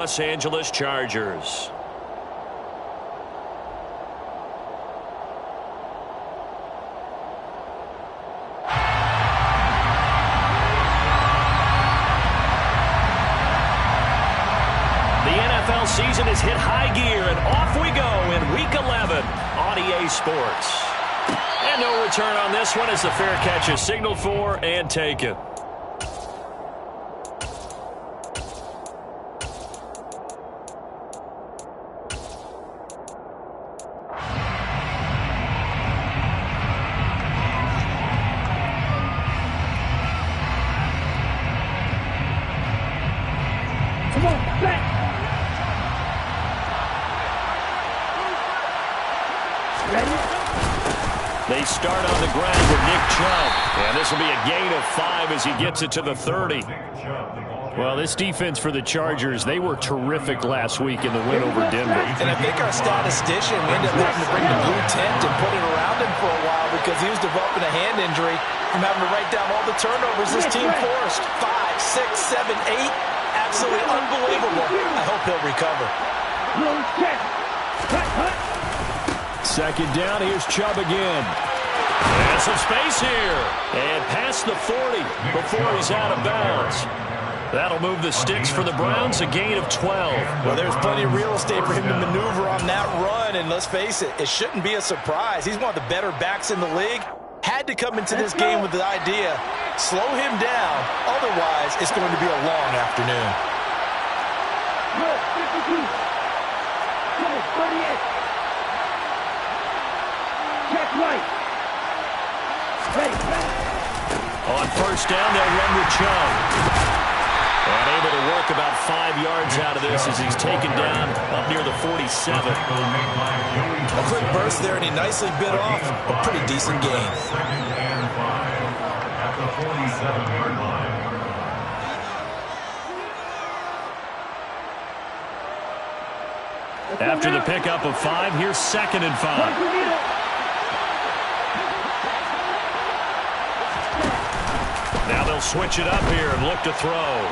Los Angeles Chargers. The NFL season has hit high gear, and off we go in Week 11 on EA Sports. And no return on this one as the fair catch is signaled for and taken. They start on the ground with Nick Chubb. And this will be a gain of 5 as he gets it to the 30. Well, this defense for the Chargers, they were terrific last week in the win over Denver. And I think our statistician, we ended up having to bring the blue tent and put it around him for a while because he was developing a hand injury from having to write down all the turnovers this team forced. 5, 6, 7, 8. Absolutely unbelievable. I hope he'll recover. Second down, here's Chubb again. And some space here. And past the 40 before he's out of bounds. That'll move the sticks for the Browns, a gain of 12. Well, there's plenty of real estate for him to maneuver on that run, and let's face it, it shouldn't be a surprise. He's one of the better backs in the league. Had to come into this game with the idea, slow him down, otherwise it's going to be a long afternoon. On first down, they'll run with Chubb. And able to work about 5 yards out of this as he's taken down up near the 47. A quick burst there, and he nicely bit off a pretty decent gain. After the pickup of 5, here's 2nd and 5. Now they'll switch it up here and look to throw.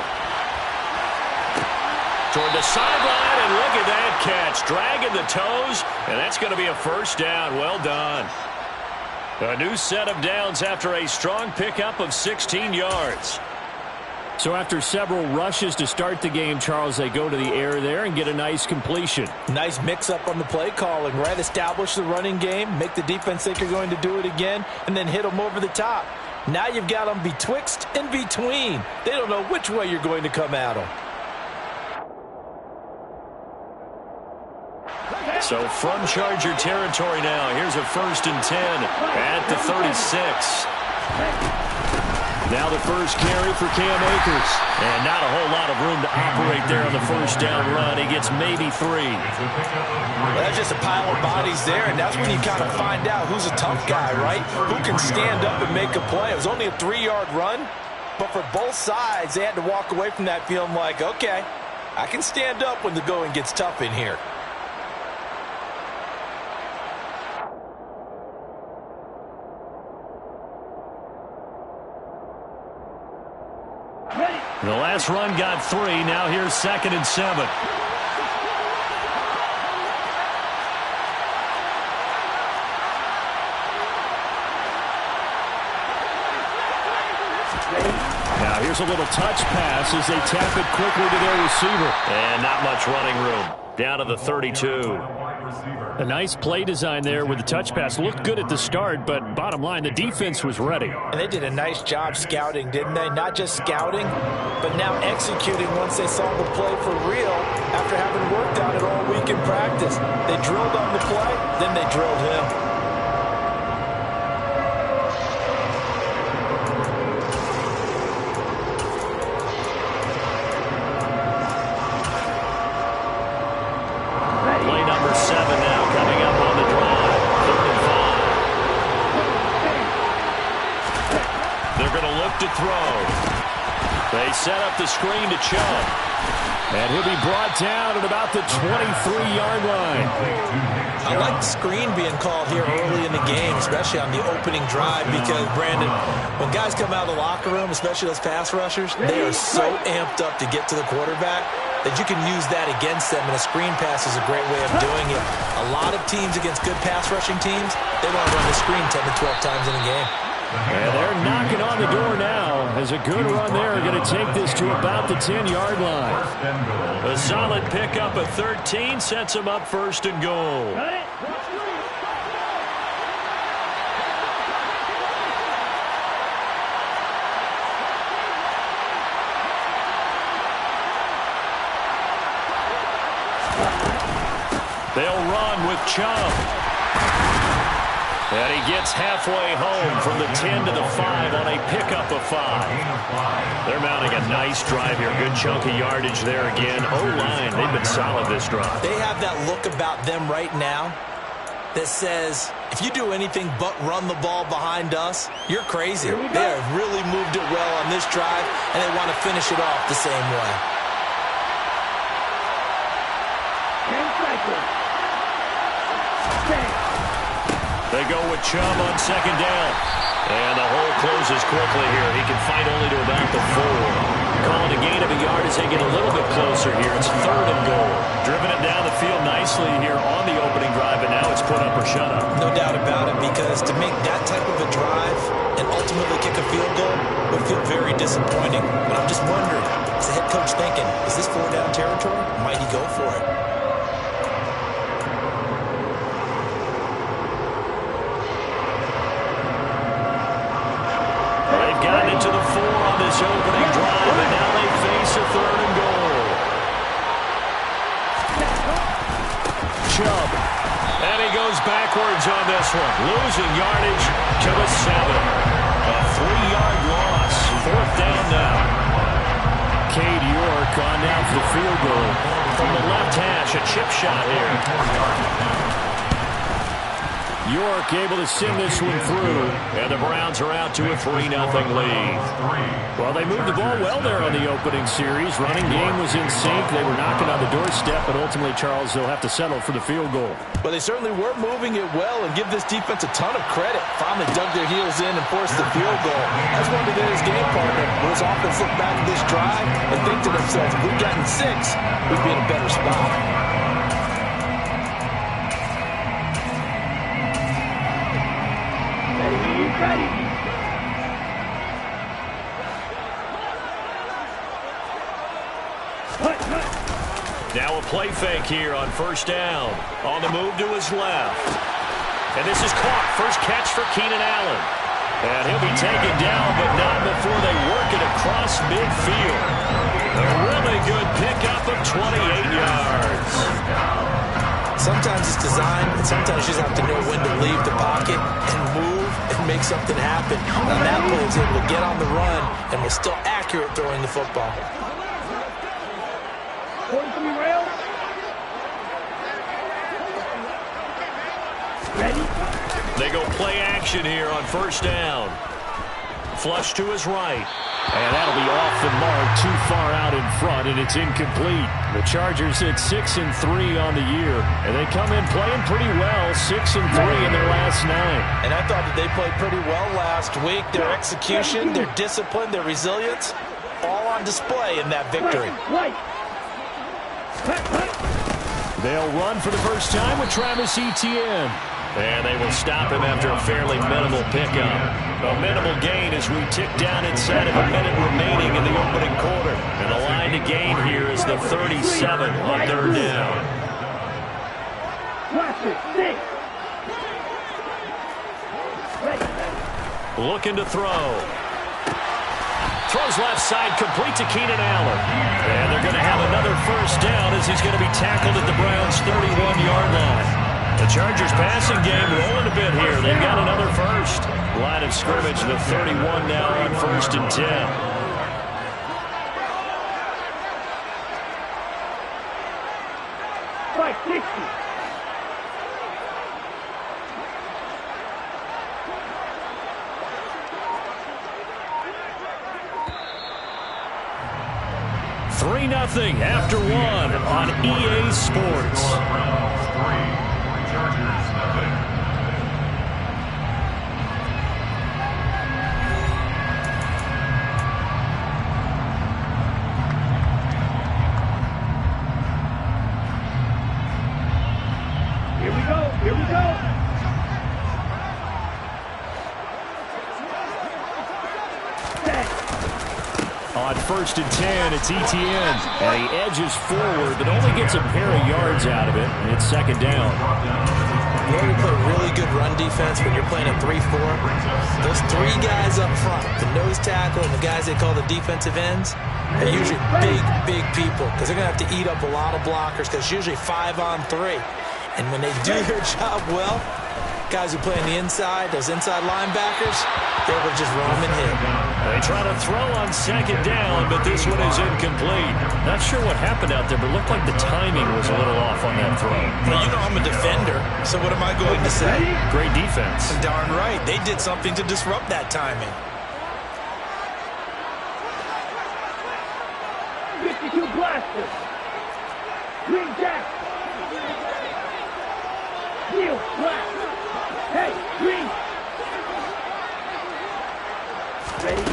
Toward the sideline, and look at that catch. Dragging the toes, and that's going to be a first down. Well done. A new set of downs after a strong pickup of 16 yards. So after several rushes to start the game, Charles, they go to the air there and get a nice completion. Nice mix-up on the play calling, right? Establish the running game, make the defense think you're going to do it again, and then hit them over the top. Now you've got them betwixt and between. They don't know which way you're going to come at them. So from Charger territory now, here's a 1st and 10 at the 36. Now the first carry for Cam Akers. And not a whole lot of room to operate there on the first down run. He gets maybe 3. Well, that's just a pile of bodies there, and that's when you kind of find out who's a tough guy, right? Who can stand up and make a play. It was only a 3-yard run, but for both sides, they had to walk away from that feeling like, okay, I can stand up when the going gets tough in here. The last run got 3. Now here's 2nd and 7. Now here's a little touch pass as they tap it quickly to their receiver. And not much running room. Down to the 32. A nice play design there with the touch pass. Looked good at the start, but bottom line, the defense was ready. And they did a nice job scouting, didn't they? Not just scouting, but now executing once they saw the play for real after having worked on it all week in practice. They drilled on the play, then they drilled him. Play number 7 now coming up on the drive. 3rd and 5. They're going to look to throw. They set up the screen to Chubb. And he'll be brought down at about the 23-yard line. I like the screen being called here early in the game, especially on the opening drive, because, Brandon, when guys come out of the locker room, especially those pass rushers, they are so amped up to get to the quarterback. that you can use that against them, and a screen pass is a great way of doing it. A lot of teams against good pass rushing teams, they want to run the screen 10 to 12 times in a game. And they're knocking on the door now as a good run there. Going to take this to about the 10-yard line. A solid pickup of 13 sets them up first and goal. They'll run with Chubb. And he gets halfway home from the 10 to the 5 on a pickup of 5. They're mounting a nice drive here. Good chunk of yardage there again. O-line, they've been solid this drive. They have that look about them right now that says, if you do anything but run the ball behind us, you're crazy. They have really moved it well on this drive, and they want to finish it off the same way. They go with Chubb on second down. And the hole closes quickly here. He can fight only to about the 4. Calling a gain of a yard as they get a little bit closer here. It's third and goal. Driven it down the field nicely here on the opening drive, and now it's put up or shut up. No doubt about it, because to make that type of a drive and ultimately kick a field goal would feel very disappointing. But I'm just wondering, is the head coach thinking, is this 4-down territory? Might he go for it? Gotten into the 4 on this opening drive, and now they face a third and goal. Chubb. And he goes backwards on this one. Losing yardage to the 7. A 3-yard loss. Fourth down now. Cade York on down for the field goal. From the left hash, a chip shot here. York able to send this one through. And the Browns are out to a 3-0 lead. Well, they moved the ball well there on the opening series. Running game was in sync. They were knocking on the doorstep, but ultimately, Charles, they'll have to settle for the field goal. Well, they certainly were moving it well, and give this defense a ton of credit. Finally dug their heels in and forced the field goal. That's one of his game partner. When his offense look back at this drive and think to themselves, if we'd gotten 6, we'd be in a better spot. Now a play fake here on first down. On the move to his left. And this is caught. First catch for Keenan Allen. And he'll be taken down, but not before they work it across midfield. A really good pickup of 28 yards. Sometimes it's designed, and sometimes you just have to know when to leave the pocket and move and make something happen. Now that play is able to get on the run and was still accurate throwing the football. They go play action here on first down. Flush to his right. And that'll be off the mark, too far out in front, and it's incomplete. The Chargers hit 6-3 on the year, and they come in playing pretty well, 6-3 in their last 9. And I thought that they played pretty well last week. Their execution, their discipline, their resilience, all on display in that victory. They'll run for the first time with Travis Etienne. And they will stop him after a fairly minimal pickup. A minimal gain as we tick down inside of a minute remaining in the opening quarter. And the line to gain here is the 37 on third down. Looking to throw. Throws left side, complete to Keenan Allen. And they're going to have another first down as he's going to be tackled at the Browns' 31-yard line. The Chargers passing game rolling a bit here. They've got another first. Line of scrimmage, the 31 now on first and 10. Right, 60. Nothing after 1 on EA Sports. 1st and 10. It's Etienne. And he edges forward, but only gets a pair of yards out of it. And it's 2nd down. You know, you play really good run defense when you're playing a 3-4. Those 3 guys up front, the nose tackle and the guys they call the defensive ends, they're usually big people because they're going to have to eat up a lot of blockers because it's usually 5-on-3. And when they do their job well, guys who play on the inside, those inside linebackers, they're able to just roam and hit. They try to throw on 2nd down, but this one is incomplete. Not sure what happened out there, but it looked like the timing was a little off on that throw. Well, you know I'm a defender, so what am I going to say? Great defense. Darn right. They did something to disrupt that timing. 52 blasters. Green Jack. Neil Black. Hey, Green. Ready?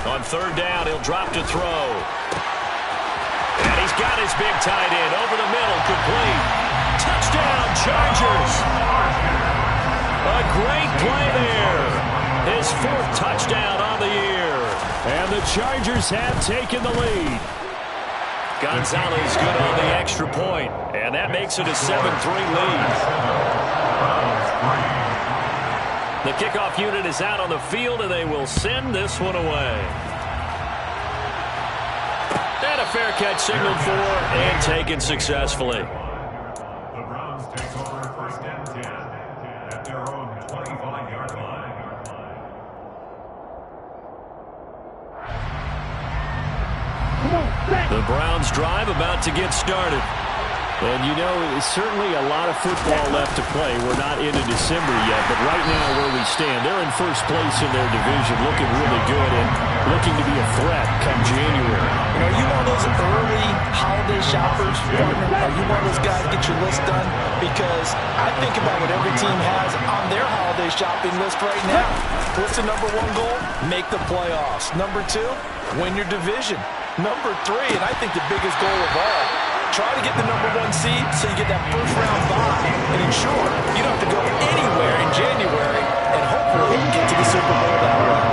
On 3rd down, he'll drop to throw. And he's got his big tight end over the middle, complete. Touchdown, Chargers. A great play there. His 4th touchdown on the year. And the Chargers have taken the lead. Gonzalez good on the extra point, and that makes it a 7-3 lead. The kickoff unit is out on the field, and they will send this one away. And a fair catch signaled for and taken successfully. The Browns take over 1st and 10 at their own 25-yard line. The Browns drive about to get started. And you know, certainly a lot of football left to play. We're not into December yet, but right now where we stand, they're in 1st place in their division, looking really good and looking to be a threat come January. You know, are you one of those early holiday shoppers, partner? Are you one of those guys get your list done? Because I think about what every team has on their holiday shopping list right now. What's the number 1 goal? Make the playoffs. Number 2, win your division. Number 3, and I think the biggest goal of all, try to get the number 1 seed so you get that 1st round bye and ensure you don't have to go anywhere in January and hopefully get to the Super Bowl that way.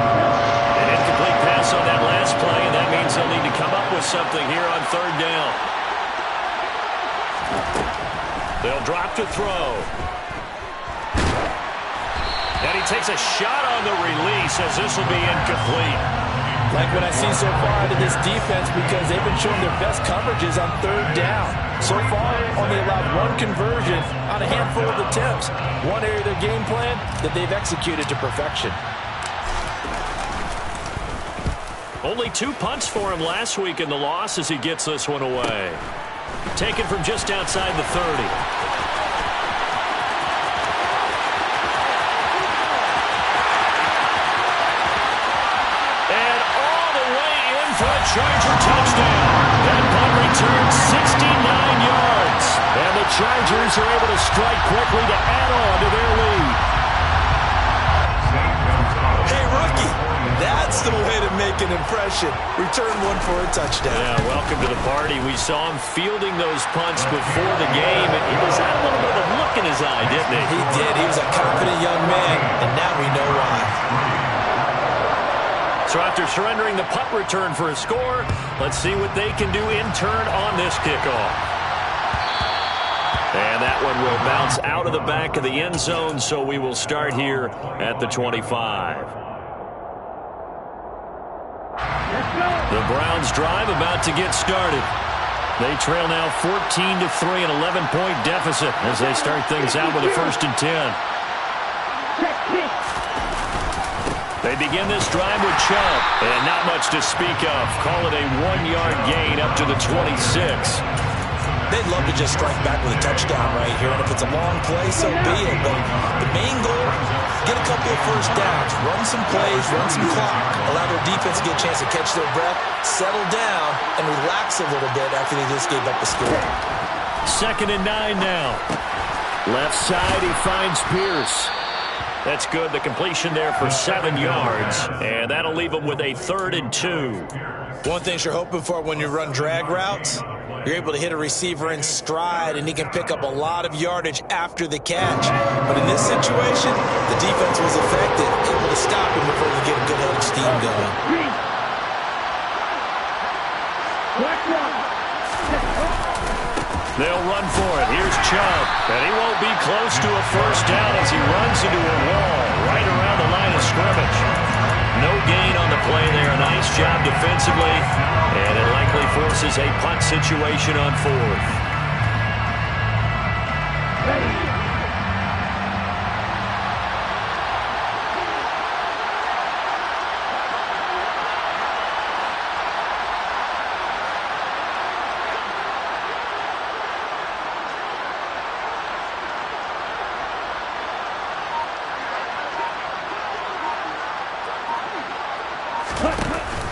An incomplete pass on that last play, and that means they'll need to come up with something here on 3rd down. They'll drop to throw. And he takes a shot on the release as this will be incomplete. Like what I see so far out of this defense because they've been showing their best coverages on 3rd down. So far, only allowed 1 conversion on a handful of attempts. One area of their game plan that they've executed to perfection. Only 2 punts for him last week in the loss as he gets this one away. Taken from just outside the 30. Charger touchdown. That punt returns 69 yards. And the Chargers are able to strike quickly to add on to their lead. Hey, rookie, that's the way to make an impression. Return 1 for a touchdown. Yeah, welcome to the party. We saw him fielding those punts before the game, and he was had a little bit of a look in his eye, didn't he? He did. He was a confident young man, and now we know why. So after surrendering the punt return for a score, let's see what they can do in turn on this kickoff. And that one will bounce out of the back of the end zone, so we will start here at the 25. The Browns drive about to get started. They trail now 14-3, an 11-point deficit as they start things out with a 1st and 10. They begin this drive with Chubb, and not much to speak of. Call it a 1-yard gain up to the 26. They'd love to just strike back with a touchdown right here, and if it's a long play, so be it. But the main goal, get a couple of 1st downs, run some plays, run some clock, allow their defense to get a chance to catch their breath, settle down, and relax a little bit after they just gave up the score. 2nd and 9 now. Left side, he finds Pierce. That's good. The completion there for 7 yards, and that'll leave them with a 3rd and 2. One thing you're hoping for when you run drag routes, you're able to hit a receiver in stride, and he can pick up a lot of yardage after the catch. But in this situation, the defense was effective, able to stop him before you get a good head of steam going. They'll run for it. Here's Chubb. And he won't be close to a first down as he runs into a wall right around the line of scrimmage. No gain on the play there. Nice job defensively. And it likely forces a punt situation on fourth.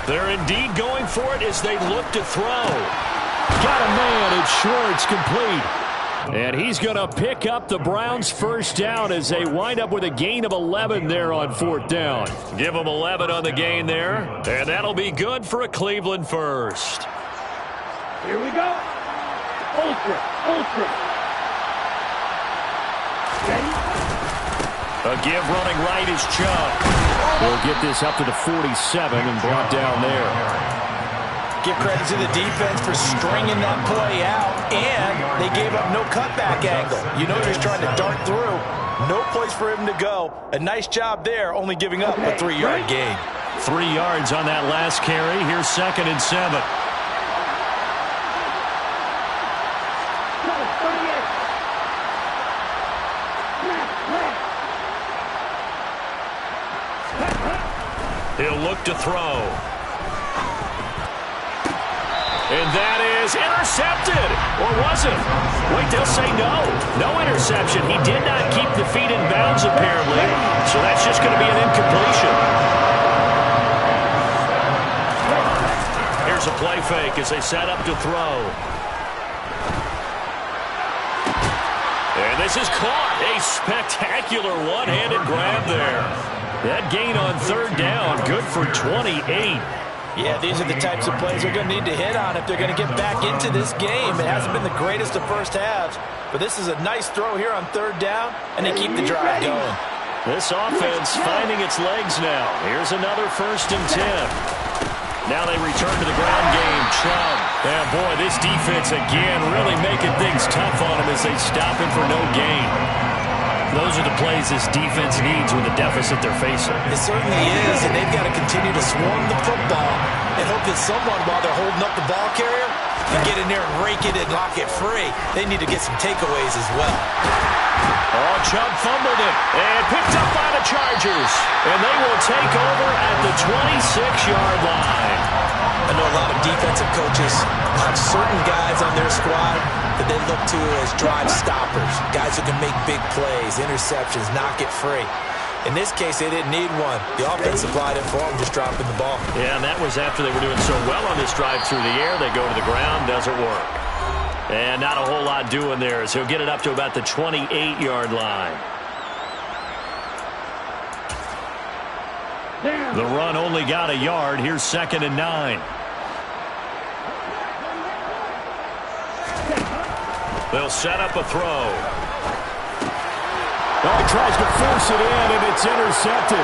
They're indeed going for it as they look to throw. Got a man. It's short. It's complete. And he's going to pick up the Browns' first down as they wind up with a gain of 11 there on fourth down. Give them 11 on the gain there. And that'll be good for a Cleveland first. Here we go. Ultra. Ready? A give running right is Chubb. We'll get this up to the 47 and brought down there. Give credit to the defense for stringing that play out, and they gave up no cutback angle. You know, just trying to dart through. No place for him to go. A nice job there, only giving up a 3-yard gain. 3 yards on that last carry. Here's 2nd and 7. He'll look to throw. And that is intercepted. Or was it? Wait, they'll say no. No interception. He did not keep the feet in bounds, apparently. So that's just going to be an incompletion. Here's a play fake as they set up to throw. And this is caught. A spectacular one-handed grab there. That gain on third down, good for 28. Yeah, these are the types of plays they're going to need to hit on if they're going to get back into this game. It hasn't been the greatest of first halves, but this is a nice throw here on third down, and they keep the drive going. This offense finding its legs now. Here's another 1st and 10. Now they return to the ground game. Chubb. Yeah, boy, this defense again really making things tough on him as they stop him for no gain. Those are the plays this defense needs with the deficit they're facing. It certainly is, and they've got to continue to swarm the football and hope that someone, while they're holding up the ball carrier, can get in there and rake it and lock it free. They need to get some takeaways as well. Oh, Chubb fumbled it and picked up by the Chargers. And they will take over at the 26-yard line. I know a lot of defensive coaches have certain guys on their squad that they look to as drive stoppers, guys who can make big plays, interceptions, knock it free. In this case, they didn't need one. The offense supplied it for them, just dropping the ball. Yeah, and that was after they were doing so well on this drive through the air. They go to the ground, doesn't work. And not a whole lot doing there, so he'll get it up to about the 28-yard line. The run only got a yard. Here's 2nd and 9. They'll set up a throw. Oh, he tries to force it in, and it's intercepted.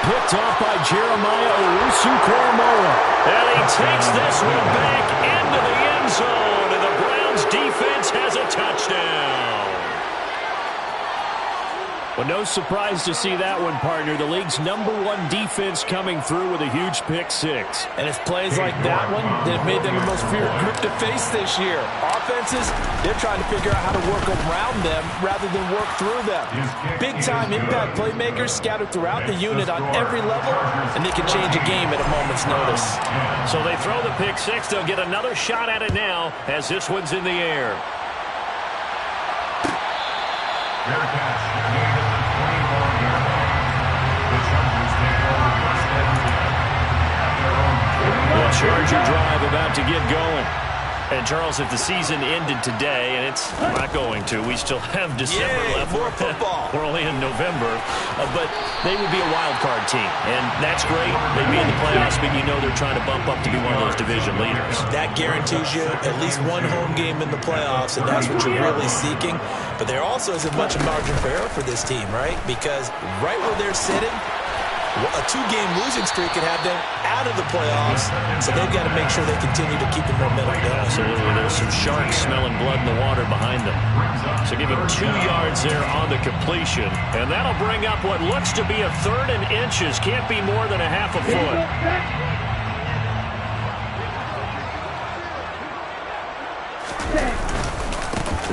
Picked off by Jeremiah Owusu-Koramoah. And he takes this one back into the end zone, and the Browns defense has a touchdown. Well, no surprise to see that one, partner. The league's #1 defense coming through with a huge pick six. And it's plays like that one that have made them the most feared group to face this year. Offenses, they're trying to figure out how to work around them rather than work through them. Big-time impact playmakers scattered throughout the unit on every level, and they can change a game at a moment's notice. So they throw the pick six. They'll get another shot at it now as this one's in the air. The Charger drive about to get going. And, Charles, if the season ended today, and it's not going to, we still have December left. More football. We're only in November. But they would be a wild card team. And that's great. They'd be in the playoffs, but you know they're trying to bump up to be one of those division leaders. That guarantees you at least one home game in the playoffs, and that's what you're really seeking. But there also isn't much margin for error for this team, right? Because right where they're sitting, A 2-game losing streak could have them out of the playoffs, so they've got to make sure they continue to keep the momentum going. Absolutely. There's some sharks smelling blood in the water behind them. So give him 2 yards there on the completion, and that'll bring up what looks to be a 3rd and inches. Can't be more than a half a foot.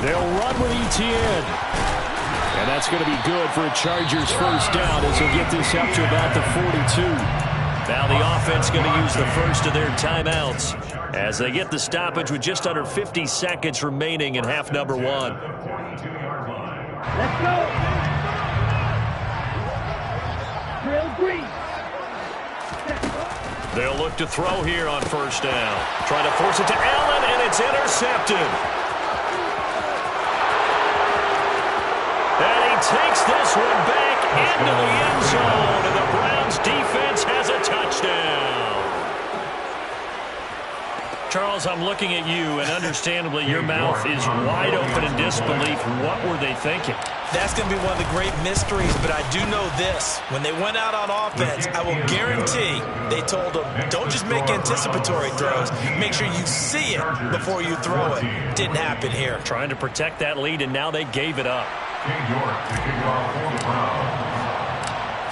They'll run with Etienne. And that's going to be good for a Chargers first down as they'll get this up to about the 42. Now the offense going to use the first of their timeouts as they get the stoppage with just under 50 seconds remaining in half number 1. Let's go. Drill green. They'll look to throw here on first down. Trying to force it to Allen, and it's intercepted. And he takes this one back into the end zone, and the Browns defense has a touchdown. Charles, I'm looking at you, and understandably your mouth is wide open in disbelief. What were they thinking? That's going to be one of the great mysteries, but I do know this. When they went out on offense, I will guarantee they told them, don't just make anticipatory throws. Make sure you see it before you throw it. Didn't happen here. Trying to protect that lead, and now they gave it up.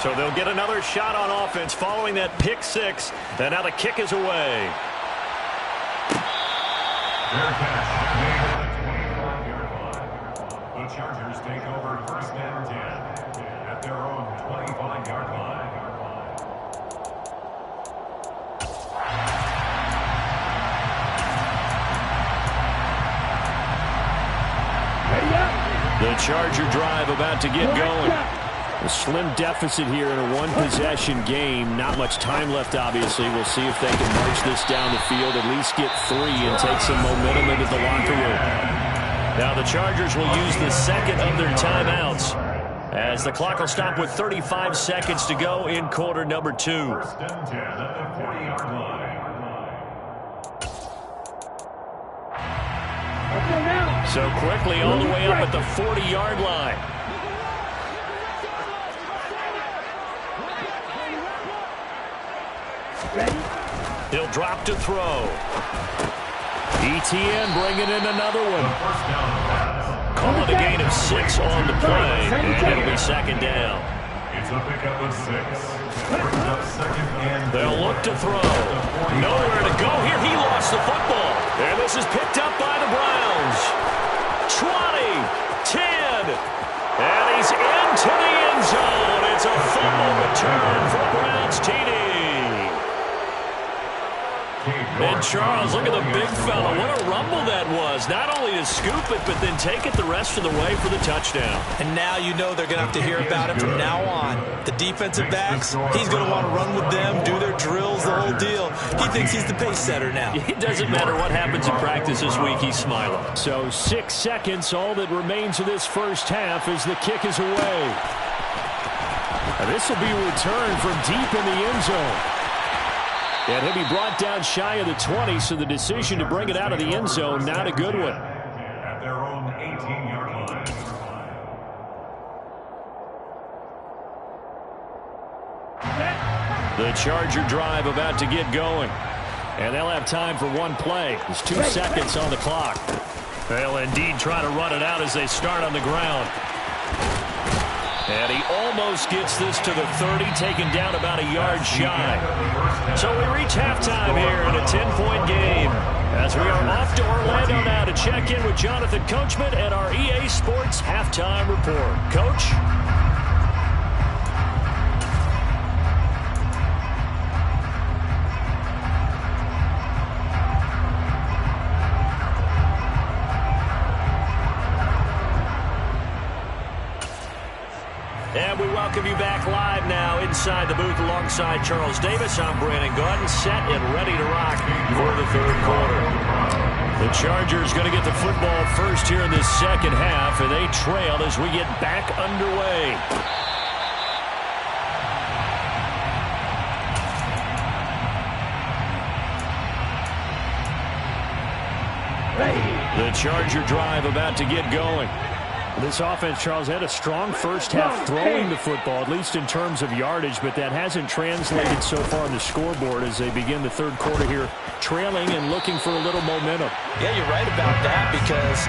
So they'll get another shot on offense following that pick 6. And now the kick is away. The Chargers take over first and 10 at their own 25-yard line. The Charger drive about to get going. A slim deficit here in a one-possession game. Not much time left, obviously. We'll see if they can march this down the field, at least get 3 and take some momentum into the locker room. Now the Chargers will use the second of their timeouts as the clock will stop with 35 seconds to go in quarter number 2. First and 10 at the 40-yard line. So quickly all the way up at the 40-yard line. He'll drop to throw. Etienne bringing in another one. Call it a gain of 6 on the play, and it'll be second down. It's a pickup of 6. Brings up second and They'll look to throw. Nowhere to go here. He lost the football. And this is picked up by the Browns. 20, 10, and he's into the end zone. It's a fumble return for Browns TD. And Charles, look at the big fella. What a rumble that was. Not only to scoop it, but then take it the rest of the way for the touchdown. And now you know they're going to have to hear about it from now on. The defensive backs, he's going to want to run with them, do their drills, the whole deal. He thinks he's the pace setter now. It doesn't matter what happens in practice this week, he's smiling. So 6 seconds, all that remains of this first half as the kick is away. And this will be a return from deep in the end zone. And he'll be brought down shy of the 20, so the decision to bring it out of the end zone, not a good one. at their own 18-yard line. The Charger drive about to get going. And they'll have time for one play. There's 2 seconds on the clock. They'll indeed try to run it out as they start on the ground. And he almost gets this to the 30, taken down about a yard shy. So we reach halftime here in a 10-point game as we are off to Orlando now to check in with Jonathan Coachman at our EA Sports Halftime Report. Coach? And we welcome you back live now inside the booth alongside Charles Davis. I'm Brandon Gaudin, set and ready to rock for the third quarter. The Chargers going to get the football first here in this second half, and they trail as we get back underway. The Charger drive about to get going. This offense, Charles, had a strong first half throwing the football, at least in terms of yardage, but that hasn't translated so far on the scoreboard as they begin the third quarter here, trailing and looking for a little momentum. Yeah, you're right about that because,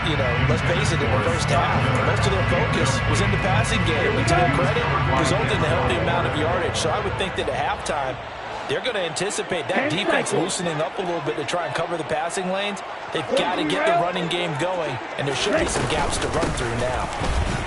let's face it, in the first half, most of their focus was in the passing game. And to their credit, resulted in a healthy amount of yardage. So I would think that at halftime, they're going to anticipate that defense loosening up a little bit to try and cover the passing lanes. They've got to get the running game going, and there should be some gaps to run through now.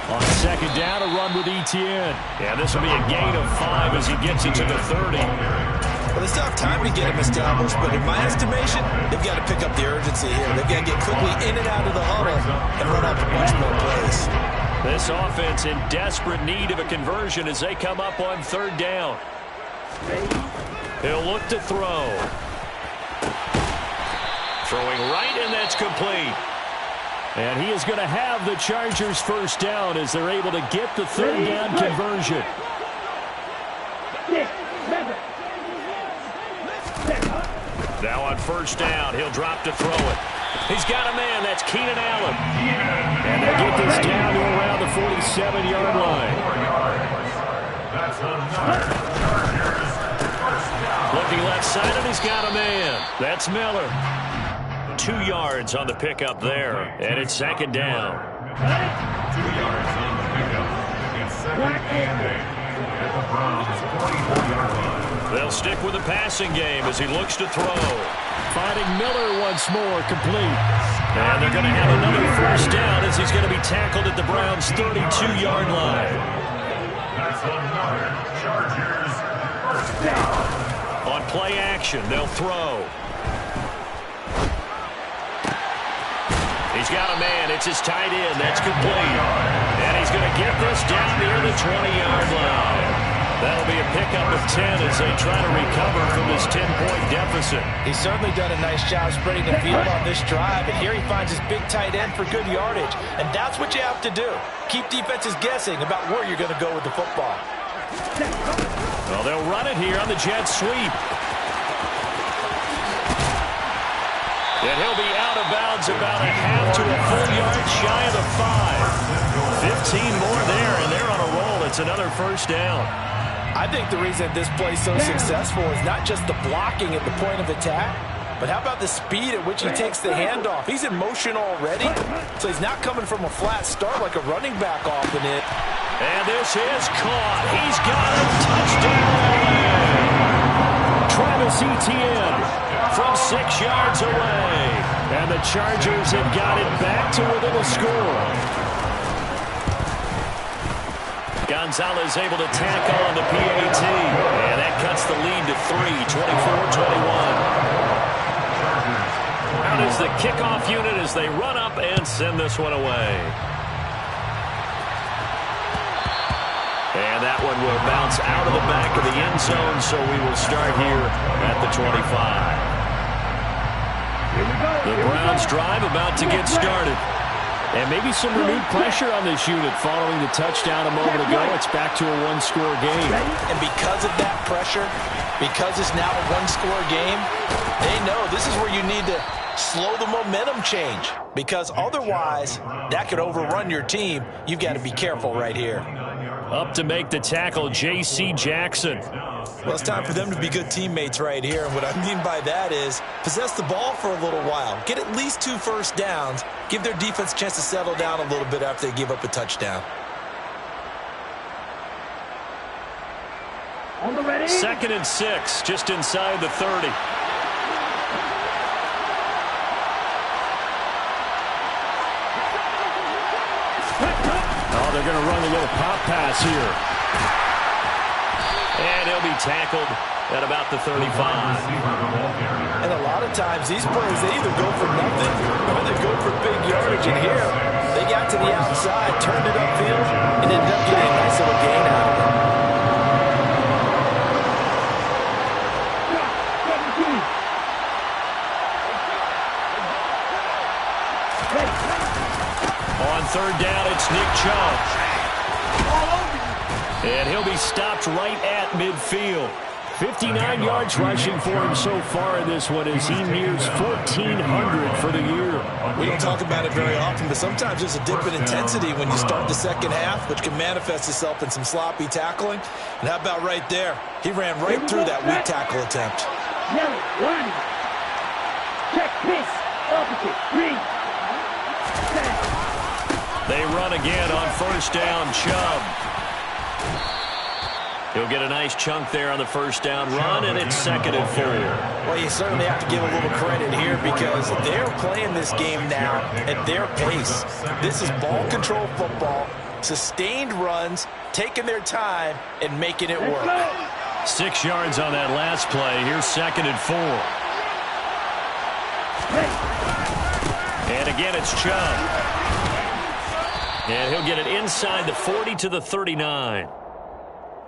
On second down, a run with Etienne. Yeah, this will be a gain of 5 as he gets into the 30. Well, they still have time to get him established, but in my estimation, they've got to pick up the urgency here. They've got to get quickly in and out of the huddle and run up a bunch more plays. This offense in desperate need of a conversion as they come up on third down. He'll look to throw. Throwing right, and that's complete. And he is going to have the Chargers first down as they're able to get the third down conversion. Now on first down, he'll drop to throw it. He's got a man. That's Keenan Allen. And they get this down to around the 47-yard line. That's another Chargers first down. Looking left side, and he's got a man. That's Miller. 2 yards on the pickup there, and it's second down. 2 yards on the pickup. It's second and 8 at the Browns' 44-yard line. They'll stick with the passing game as he looks to throw. Finding Miller once more, complete. And they're going to have another first down as he's going to be tackled at the Browns' 32-yard line. That's another Chargers first down. On play action, they'll throw. He's got a man. It's his tight end. That's complete. And he's going to get this down near the 20-yard line. That'll be a pickup of 10 as they try to recover from this 10-point deficit. He's certainly done a nice job spreading the field on this drive, and here he finds his big tight end for good yardage. And that's what you have to do. Keep defenses guessing about where you're going to go with the football. Well, they'll run it here on the jet sweep. And he'll be out of bounds about a half to a full yard shy of the 5. 15 more there, and they're on a roll. It's another first down. I think the reason this play's so successful is not just the blocking at the point of attack, but how about the speed at which he takes the handoff? He's in motion already, so he's not coming from a flat start like a running back often is. And this is caught. He's got a touchdown. Travis Etienne from 6 yards away. And the Chargers have got it back to within a score. Gonzalez able to tack on the PAT. And that cuts the lead to 3, 24-21. Out is the kickoff unit as they run up and send this one away. And that one will bounce out of the back of the end zone, so we will start here at the 25. The Browns drive about to get started. And maybe some renewed pressure on this unit following the touchdown a moment ago. It's back to a one-score game. And because of that pressure, because it's now a one-score game, they know this is where you need to slow the momentum change. Because otherwise, that could overrun your team. You've got to be careful right here. Up to make the tackle, J.C. Jackson. Well, it's time for them to be good teammates right here. And what I mean by that is possess the ball for a little while. Get at least 2 first downs. Give their defense a chance to settle down a little bit after they give up a touchdown. On the ready. 2nd and 6, just inside the 30. Oh, they're going to run a little pop pass here. And he'll be tackled at about the 35. And a lot of times, these players, they either go for nothing or they go for big yardage. And here, they got to the outside, turned it upfield, and ended up getting a nice little gain out of it. On third down, it's Nick Chubb. And he'll be stopped right at midfield. 59 yards rushing for him so far in this one as he nears 1,400 for the year. We don't talk about it very often, but sometimes there's a dip in intensity when you start the second half, which can manifest itself in some sloppy tackling. And how about right there? He ran right through that weak tackle attempt. Yellow, one. Check this. Opposite, green. Set. They run again on first down. Chubb. He'll get a nice chunk there on the first down run, and it's 2nd and 4. Well, you certainly have to give a little credit here because they're playing this game now at their pace. This is ball control football, sustained runs, taking their time, and making it work. 6 yards on that last play. Here's 2nd and 4. And again, it's Chubb. And he'll get it inside the 40 to the 39.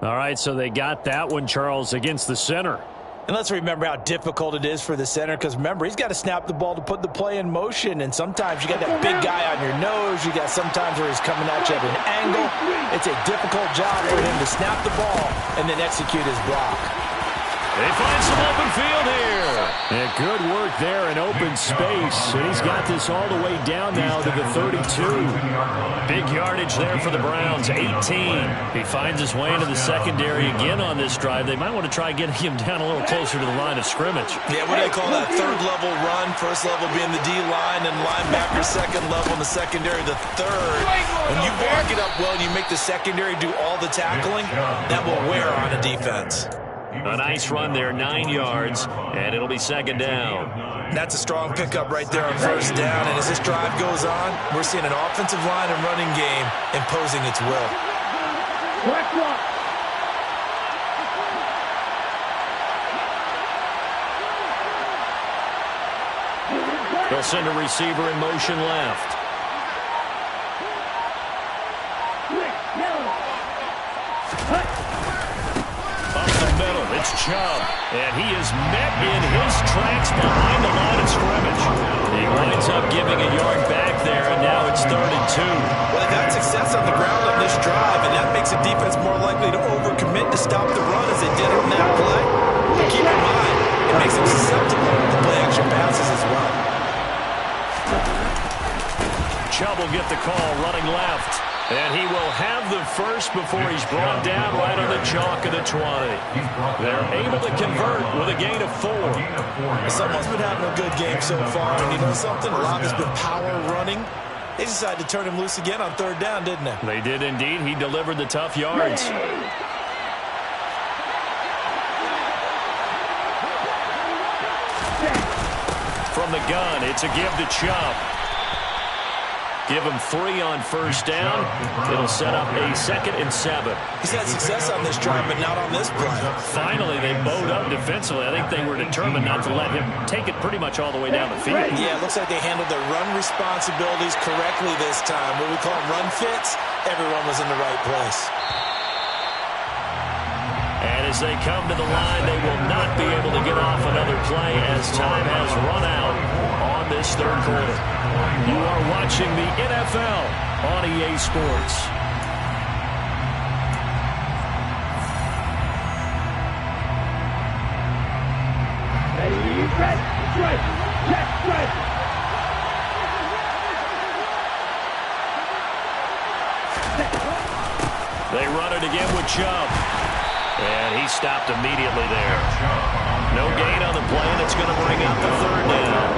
All right, so they got that one, Charles, against the center. And let's remember how difficult it is for the center because, remember, he's got to snap the ball to put the play in motion. And sometimes you got that big guy on your nose. You got sometimes where he's coming at you at an angle. It's a difficult job for him to snap the ball and then execute his block. They find some open field here. And good work there in open space. And he's got this all the way down now to the 32. Big yardage there for the Browns, 18. He finds his way into the secondary again on this drive. They might want to try getting him down a little closer to the line of scrimmage. Yeah, what do they call that? Third level run. First level being the D-line and linebacker. Second level in the secondary, the third. When you block it up well and you make the secondary do all the tackling, that will wear on a defense. A nice run there, 9 yards, and it'll be 2nd down. That's a strong pickup right there on first down, and as this drive goes on, we're seeing an offensive line and running game imposing its will. They'll send a receiver in motion left. It's Chubb, and he is met in his tracks behind the line of scrimmage. He winds up giving a yard back there, and now it's 3rd and 2. Well, they've had success on the ground on this drive, and that makes a defense more likely to overcommit to stop the run as they did on that play. But keep in mind, it makes them susceptible to play action passes as well. Chubb will get the call running left. And he will have the first before he's brought down right on the chalk of the 20. They're able to convert with a gain of 4. Someone's been having a good game so far, and you know something? A lot has been power running. They decided to turn him loose again on 3rd down, didn't they? They did indeed. He delivered the tough yards. From the gun, it's a give to Chubb. Give him 3 on first down. It'll set up a 2nd and 7. He's had success on this drive, but not on this play. Finally, they bowed up defensively. I think they were determined not to let him take it pretty much all the way down the field. Yeah, it looks like they handled their run responsibilities correctly this time. What we call run fits, everyone was in the right place. And as they come to the line, they will not be able to get off another play as time has run out on this 3rd quarter. You are watching the NFL on EA Sports. They run it again with Chubb. And he stopped immediately there. No gain on the play, and it's going to bring up the 3rd down.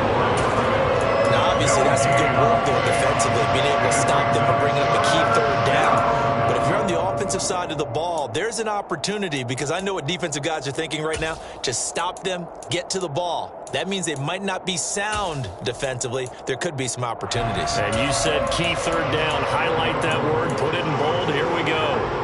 Now, obviously, that's some good work there defensively, being able to stop them from bringing up a key 3rd down. But if you're on the offensive side of the ball, there's an opportunity, because I know what defensive guys are thinking right now. Just stop them, get to the ball. That means they might not be sound defensively. There could be some opportunities. And you said key 3rd down. Highlight that word, put it in bold. Here we go.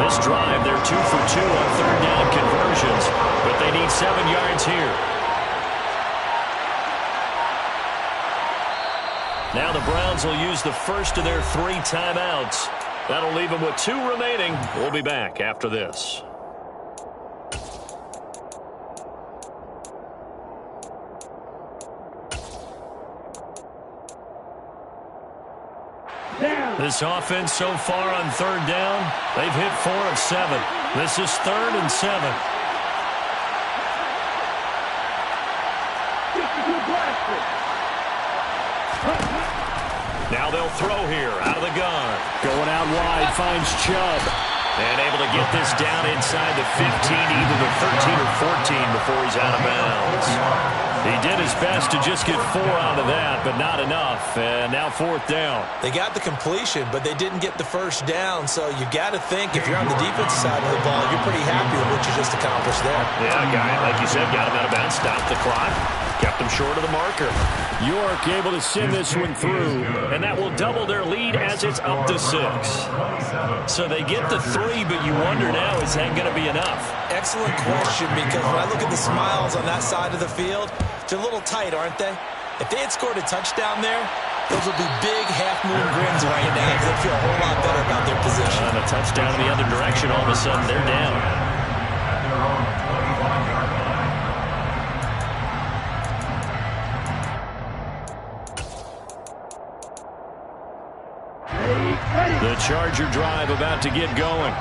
This drive, they're 2 for 2 on 3rd down conversions, but they need 7 yards here. Now the Browns will use the first of their 3 timeouts. That'll leave them with 2 remaining. We'll be back after this. Down. This offense so far on third down, they've hit 4 of 7. This is 3rd and 7. 62 blaster. Now they'll throw here out of the gun. Going out wide, finds Chubb. And able to get this down inside the 15, either the 13 or 14 before he's out of bounds. He did his best to just get 4 out of that, but not enough. And now 4th down. They got the completion, but they didn't get the first down. So you got to think if you're on the defensive side of the ball, you're pretty happy with what you just accomplished there. Yeah, guy, like you said, got him out of bounds, stopped the clock, kept him short of the marker. York able to send this one through. And that will double their lead as it's up to 6. So they get the 3, but you wonder now, is that going to be enough? Excellent question, because when I look at the smiles on that side of the field, they're a little tight, aren't they? If they had scored a touchdown there, those would be big half-moon grins right now, because they feel a whole lot better about their position. And a touchdown in the other direction, all of a sudden they're down. The Charger drive about to get going.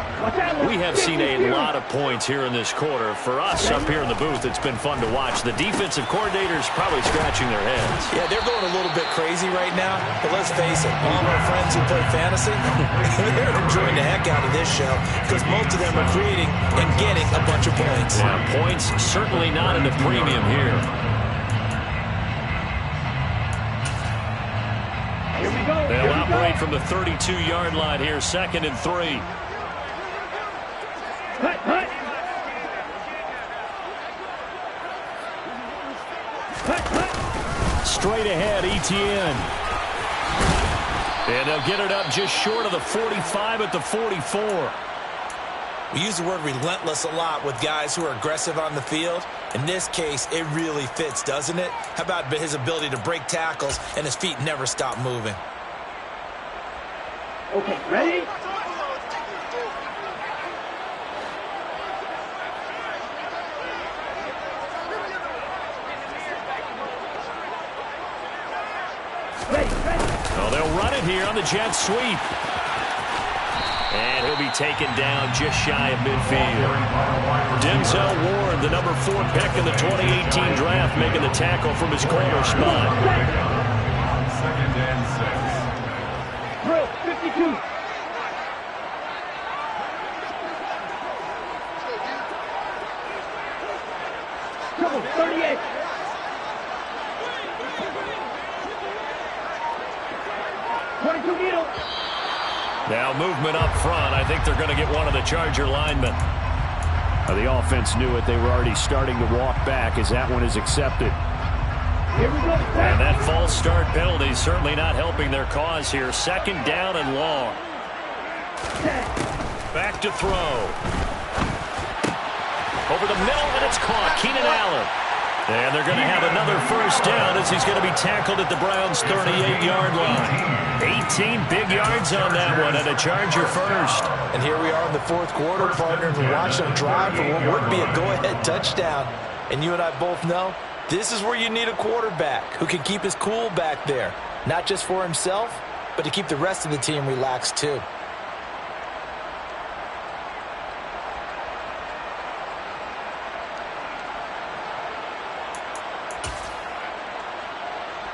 We have seen a lot of points here in this quarter. For us up here in the booth, it's been fun to watch. The defensive coordinators probably scratching their heads. Yeah, they're going a little bit crazy right now, but let's face it, all of our friends who play fantasy, they're enjoying the heck out of this show because most of them are creating and getting a bunch of points. Yeah, points certainly not in the premium here. They'll operate from the 32-yard line here, 2nd and 3. Straight ahead, Etienne. And they'll get it up just short of the 45 at the 44. We use the word relentless a lot with guys who are aggressive on the field. In this case, it really fits, doesn't it? How about his ability to break tackles and his feet never stop moving? Okay, ready? Well, they'll run it here on the jet sweep. And he'll be taken down just shy of midfield. Denzel Ward, the number 4 pick in the 2018 draft, making the tackle from his corner spot. 2nd and 6. Bro, 52. Trouble, 38. Now movement up front. I think they're going to get one of the Charger linemen. The offense knew it. They were already starting to walk back as that one is accepted. Here we go. And that false start penalty is certainly not helping their cause here. 2nd down and long. Back to throw. Over the middle, and it's caught. Keenan Allen. And they're going to have another first down as he's going to be tackled at the Browns' 38-yard line. 18 big yards on that one, and a Charger first. And here we are in the 4th quarter, partner, to watch them drive for what would be a go-ahead touchdown. And you and I both know this is where you need a quarterback who can keep his cool back there. Not just for himself, but to keep the rest of the team relaxed too.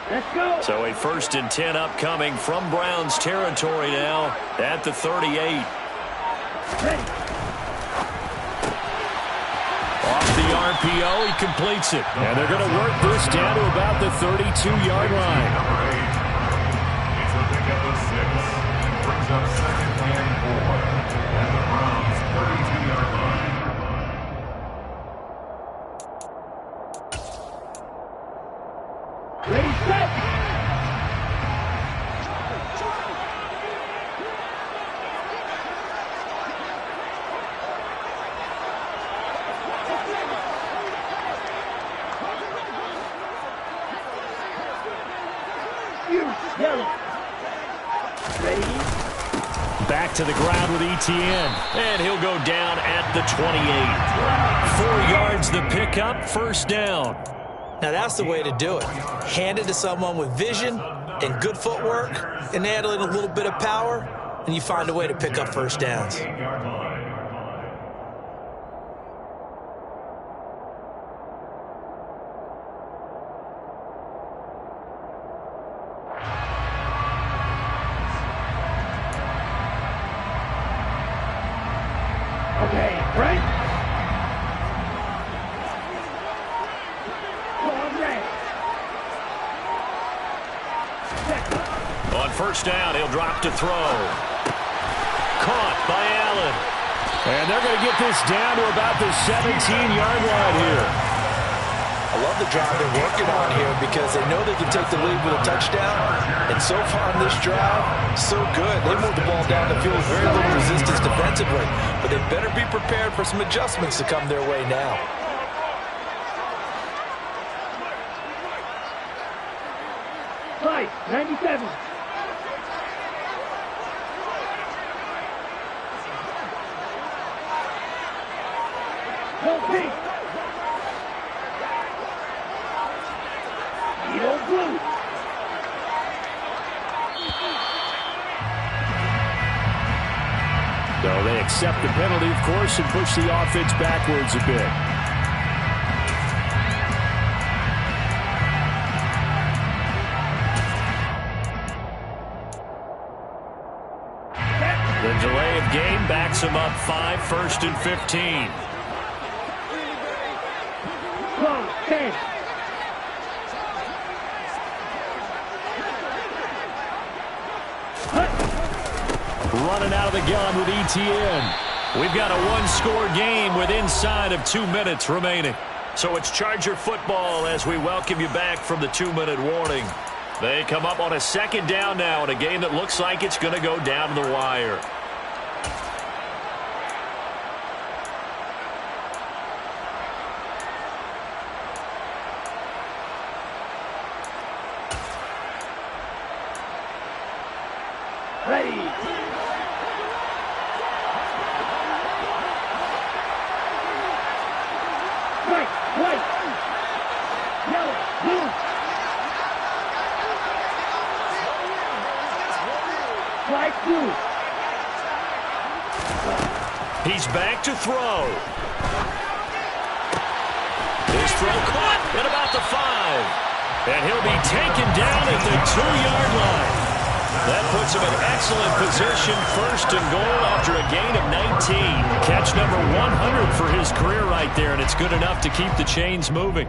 Let's go. So a 1st and 10 upcoming from Browns territory now at the 38. Ready. Off the RPO, he completes it. And they're going to work this down to about the 32-yard line. Number 8. It's a pickup of 6. Brings up 2nd and 4. At the Browns' 32-yard line. Ready, set. Yellow. Ready. Back to the ground with Etienne. And he'll go down at the 28. 4 yards the pickup, 1st down. Now that's the way to do it. Hand it to someone with vision and good footwork and handling a little bit of power, and you find a way to pick up first downs. Okay, right? On first down, he'll drop to throw. Caught by Allen. And they're going to get this down to about the 17-yard line here. I love the drive they're working on here because they know they can take the lead with a touchdown. And so far in this drive, so good. They moved the ball down the field with very little resistance defensively. But they better be prepared for some adjustments to come their way now. Five, 97. Go pink. Yellow blue. So they accept the penalty, of course, and push the offense backwards a bit. The delay of game backs him up 5, 1st and 15. Close, 10. Running out of the gun with ETN. We've got a one-score game with inside of 2 minutes remaining. So it's Charger football as we welcome you back from the 2-minute warning. They come up on a second down now in a game that looks like it's going to go down to the wire. Ready. Right, white. Yellow, blue. Flag blue. He's back to throw. His throw caught at about the 5. And he'll be taken down at the 2-yard line. That puts him in excellent position, 1st and goal after a gain of 19. Catch number 100 for his career right there, and it's good enough to keep the chains moving.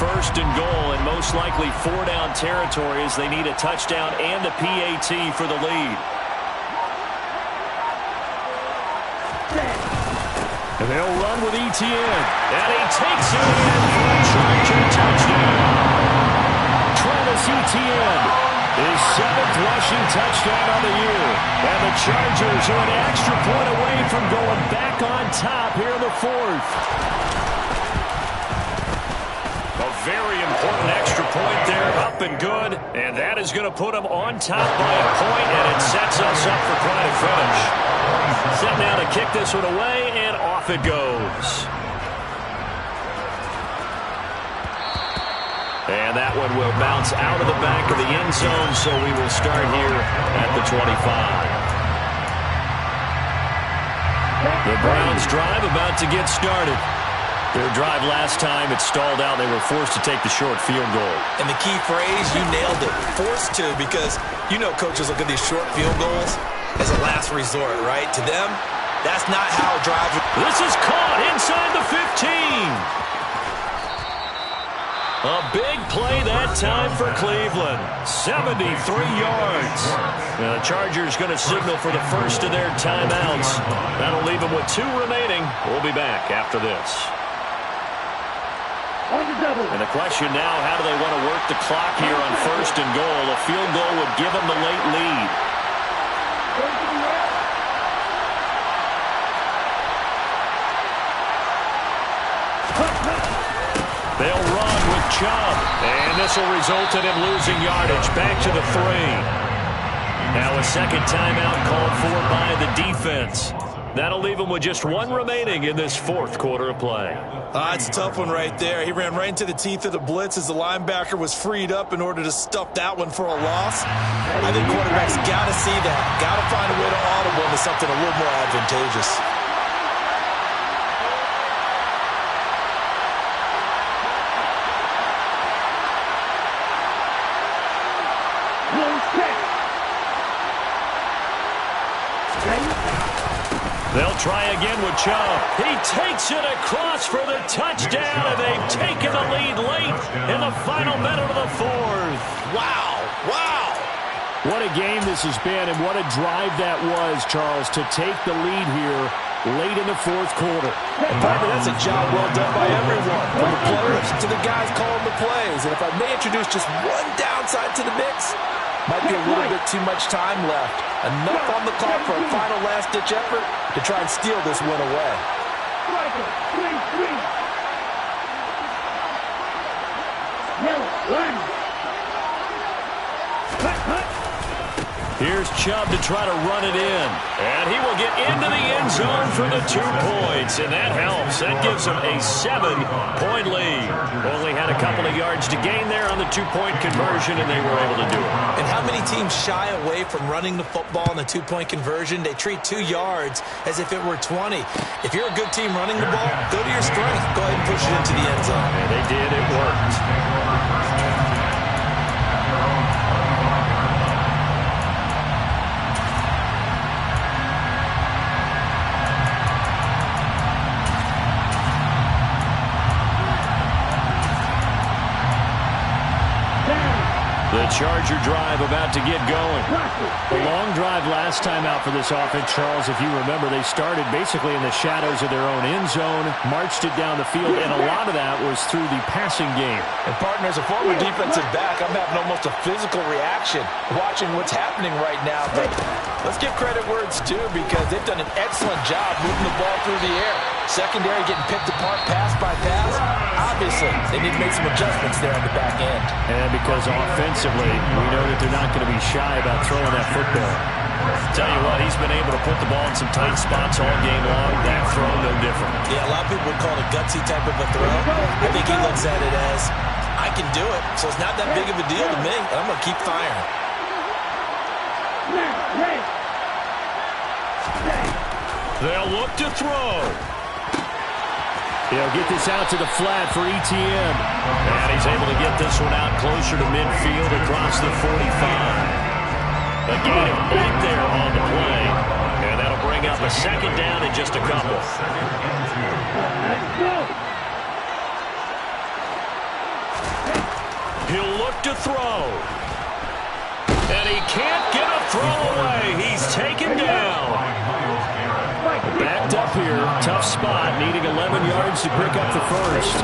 First and goal, and most likely 4-down territory as they need a touchdown and a PAT for the lead. And they'll run with ETN. And he takes it in for a Charger touchdown. Travis Etienne, his 7th rushing touchdown on the year. And the Chargers are an extra point away from going back on top here in the 4th. Very important extra point there, up and good, and that is going to put them on top by a point, and it sets us up for quite a finish. Set now to kick this one away, and off it goes. And that one will bounce out of the back of the end zone, so we will start here at the 25. The Browns drive about to get started. Their drive last time, it stalled out. They were forced to take the short field goal. And the key phrase, you nailed it, forced to, because you know coaches look at these short field goals as a last resort, right? To them, that's not how drives. This is caught inside the 15. A big play that time for Cleveland. 73 yards. Now the Chargers going to signal for the first of their timeouts. That'll leave them with 2 remaining. We'll be back after this. And the question now, how do they want to work the clock here on 1st and goal? A field goal would give them the late lead. They'll run with Chubb. And this will result in him losing yardage. Back to the 3. Now a second timeout called for by the defense. That'll leave him with just one remaining in this fourth quarter of play. It's a tough one right there. He ran right into the teeth of the blitz as the linebacker was freed up in order to stuff that one for a loss. I think quarterbacks got to see that. Got to find a way to audible into something a little more advantageous. They'll try again with Chubb. He takes it across for the touchdown, and they've taken the lead late in the final minute of the fourth. Wow. Wow. What a game this has been, and what a drive that was, Charles, to take the lead here late in the fourth quarter. And partner, that's a job well done by everyone, from the players to the guys calling the plays. And if I may introduce just one downside to the mix, might be a little bit too much time left. Enough on the clock for a final last-ditch effort to try and steal this win away. Here's Chubb to try to run it in. And he will get into the end zone for the 2 points. And that helps. That gives him a 7-point lead. Only had a couple of yards to gain there on the 2-point conversion, and they were able to do it. And how many teams shy away from running the football in the 2-point conversion? They treat 2 yards as if it were 20. If you're a good team running the ball, go to your strength. Go ahead and push it into the end zone. And they did. It worked. The Charger drive about to get going. A long drive last time out for this offense, Charles. If you remember, they started basically in the shadows of their own end zone, marched it down the field, and a lot of that was through the passing game. And partner, as a former defensive back, I'm having almost a physical reaction watching what's happening right now. But let's give credit where it's due, because they've done an excellent job moving the ball through the air. Secondary getting picked apart pass by pass. Obviously, they need to make some adjustments there on the back end. And because offensively, we know that they're not going to be shy about throwing that football. Tell you what, he's been able to put the ball in some tight spots all game long. That throw, no different. Yeah, a lot of people would call it a gutsy type of a throw. I think he looks at it as, I can do it, so it's not that big of a deal to me. I'm going to keep firing. They'll look to throw. He'll get this out to the flat for Etienne. And he's able to get this one out closer to midfield across the 45. A gain of 8 there on the play. And that'll bring up a second down in just a couple. He'll look to throw. And he can't get a throw away. He's taken down. Backed up here, tough spot, needing 11 yards to pick up the first.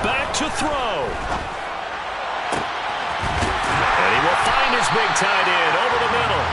Back to throw. And he will find his big tight end over the middle.